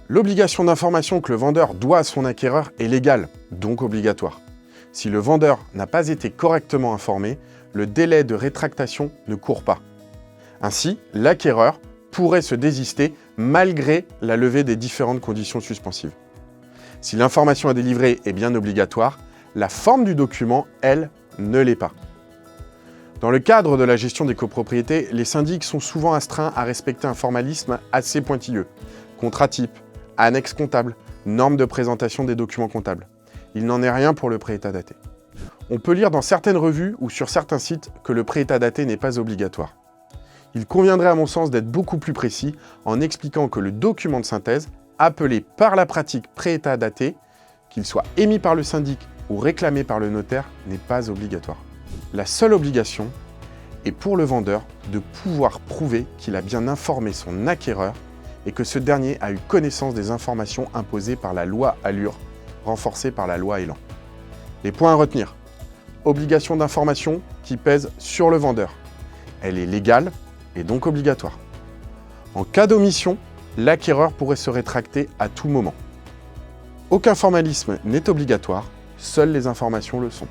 L'obligation d'information que le vendeur doit à son acquéreur est légale, donc obligatoire. Si le vendeur n'a pas été correctement informé, le délai de rétractation ne court pas. Ainsi, l'acquéreur pourrait se désister malgré la levée des différentes conditions suspensives. Si l'information à délivrer est bien obligatoire, la forme du document, elle, ne l'est pas. Dans le cadre de la gestion des copropriétés, les syndics sont souvent astreints à respecter un formalisme assez pointilleux. Contrat type, annexe comptable, normes de présentation des documents comptables. Il n'en est rien pour le pré-état daté. On peut lire dans certaines revues ou sur certains sites que le pré-état daté n'est pas obligatoire. Il conviendrait à mon sens d'être beaucoup plus précis en expliquant que le document de synthèse, appelé par la pratique pré-état daté, qu'il soit émis par le syndic ou réclamé par le notaire, n'est pas obligatoire. La seule obligation est pour le vendeur de pouvoir prouver qu'il a bien informé son acquéreur et que ce dernier a eu connaissance des informations imposées par la loi Allure, renforcée par la loi Elan. Les points à retenir. Obligation d'information qui pèse sur le vendeur. Elle est légale et donc obligatoire. En cas d'omission, l'acquéreur pourrait se rétracter à tout moment. Aucun formalisme n'est obligatoire, seules les informations le sont.